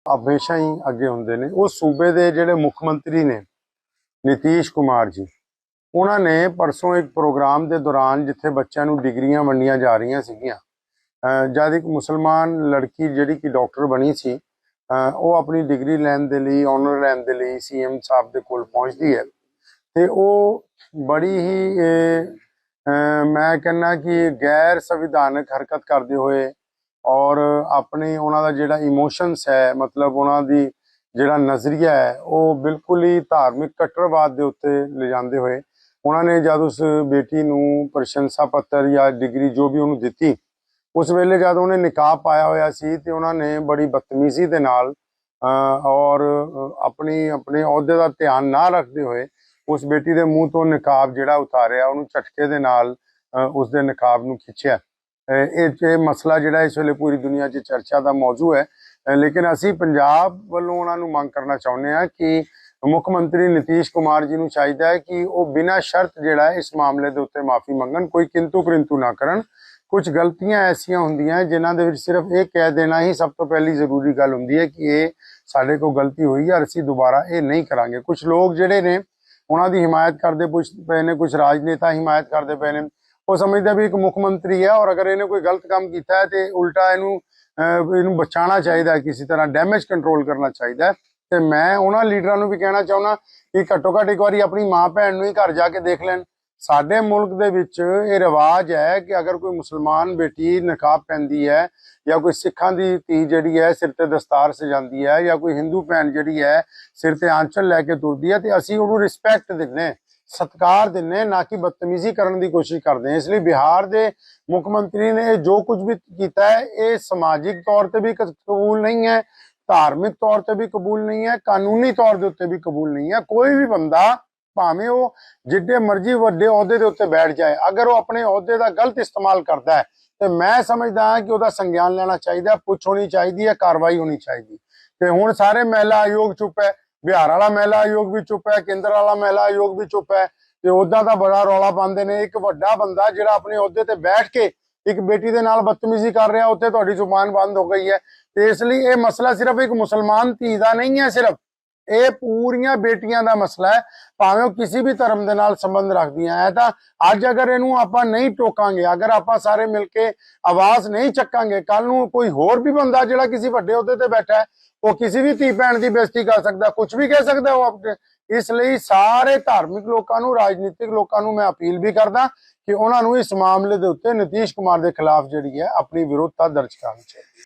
हमेशा ही अगे होंगे ने। उस सूबे के जिहड़े मुख मंत्री ने नीतीश कुमार जी, उन्होंने परसों एक प्रोग्राम के दौरान जिथे बच्चों को डिग्रियां वंडियां जा रही सीगियां, जद एक मुसलमान लड़की जिहड़ी कि डॉक्टर बनी सी, वो अपनी डिग्री लैन दे लई, ऑनर लैन दे लई CM साहब के कोल पहुँचती है तो वो बड़ी ही मैं कहना कि गैर संविधानक हरकत करते हुए और अपने उन्होंने जिहड़ा इमोशनस है, मतलब उन्होंने जिहड़ा नज़रिया है वो बिल्कुल ही धार्मिक कट्टरवाद के उत्ते ले जाते हुए उन्होंने जब उस बेटी नूं प्रशंसा पत्र या डिग्री जो भी उन्होंने दिती, उस वेले जब उन्हें निकाब पाया होया सी ते उन्होंने बड़ी बदतमीजी के नाल और अपनी अपने अहुदे का ध्यान ना रखते हुए उस बेटी के मूँह तो निकाब जिहड़ा उतारिया, उन्होंने झटके दे नाल उसके निकाब नूं खिंचिया। ये मसला जिहड़ा इस वेले पूरी दुनिया 'च चर्चा का मौजू है, लेकिन असी पंजाब वालों उन्होंने मंग करना चाहुंदे हां कि मुख मंत्री नीतीश कुमार जी नूं चाहिदा है कि वो बिना शर्त जिहड़ा इस मामले के उत्ते माफ़ी मंगन, कोई किंतु परंतु ना करन। कुछ गलतियां ऐसियां होंदियां जिन्हां दे विच सिर्फ ये कह देना ही सब तो पहली जरूरी गल हुंदी है कि ये साडे कोल गलती हुई है और असीं दोबारा ये नहीं करांगे। कुछ लोग जिहड़े ने उन्हां दी हिमायत करते पे ने, कुछ राजनेता हिमायत करते पे ने, वो समझते भी एक मुख मंत्री है और अगर इन्हें कोई गलत काम किया है तो उल्टा इनू बचाना चाहिए, किसी तरह डैमेज कंट्रोल करना चाहिए। तो मैं उन्होंने लीडरां नूं भी कहना चाहुंदा कि घट्टो घट्ट एक बार अपनी माँ भैन नूं ही घर जाके देख लैन। साडे मुल्क दे विच ये रिवाज है कि अगर कोई मुसलमान बेटी नकाब पहनती है या कोई सिखां दी धी जिहड़ी है सिर ते दस्तार सजाती है या कोई हिंदू भैन जिहड़ी है सिर ते आंचल लैके तुरदी है, तो असीं उहनूं रिस्पैक्ट दिंदे, सत्कार दिंदे, ना कि बदतमीजी करने की कोशिश करते हैं। इसलिए बिहार के मुख्यमंत्री ने जो कुछ भी किया है ये समाजिक तौर पर भी कबूल नहीं है, धार्मिक तौर पर भी कबूल नहीं है, कानूनी तौर के उत्ते भी कबूल नहीं है। कोई भी बंदा भावें वो जिड्डे मर्जी वड्डे अहुदे के उत्ते बैठ जाए, अगर वो अपने अहुदे का गलत इस्तेमाल करता है तो मैं समझदा हाँ कि उसका संज्ञान लेना चाहिए, पुछ होनी चाहिए, कार्रवाई होनी चाहिए। तो हुण सारे महिला आयोग चुप है, बिहार वाला महिला आयोग भी चुप है, केंद्र वाला महिला आयोग भी चुप है, तो उदा का बड़ा रौला पाते हैं। एक वड्डा बंदा जिहड़ा अपने अहुदे ते बैठ के एक बेटी के नाल बदतमीजी कर रहा, उत्थे तुहाडी जुबान बंद हो गई है। तो इसलिए ये मसला सिर्फ एक मुसलमान धी का नहीं है, सिर्फ ये पूरियां बेटियां का मसला है, भावें किसी भी धर्म के नाल संबंध रखदियां है। तो अज अगर इनू आपां नहीं टोकांगे, अगर आपां सारे मिलके आवाज नहीं चकांगे, कल नू कोई होर भी बंदा जिहड़ा किसी वड्डे अहुदे ते बैठा है वो किसी भी धी भैन की बेइज्जती कर सकता, कुछ भी कह सकता वो अपने। इसलिए सारे धार्मिक लोगों नू, राजनीतिक लोगों नू मैं अपील भी करदा कि उन्होंने इस मामले के उत्ते नीतीश कुमार के खिलाफ जिहड़ी है अपनी विरोधता दर्ज करनी चाहिए।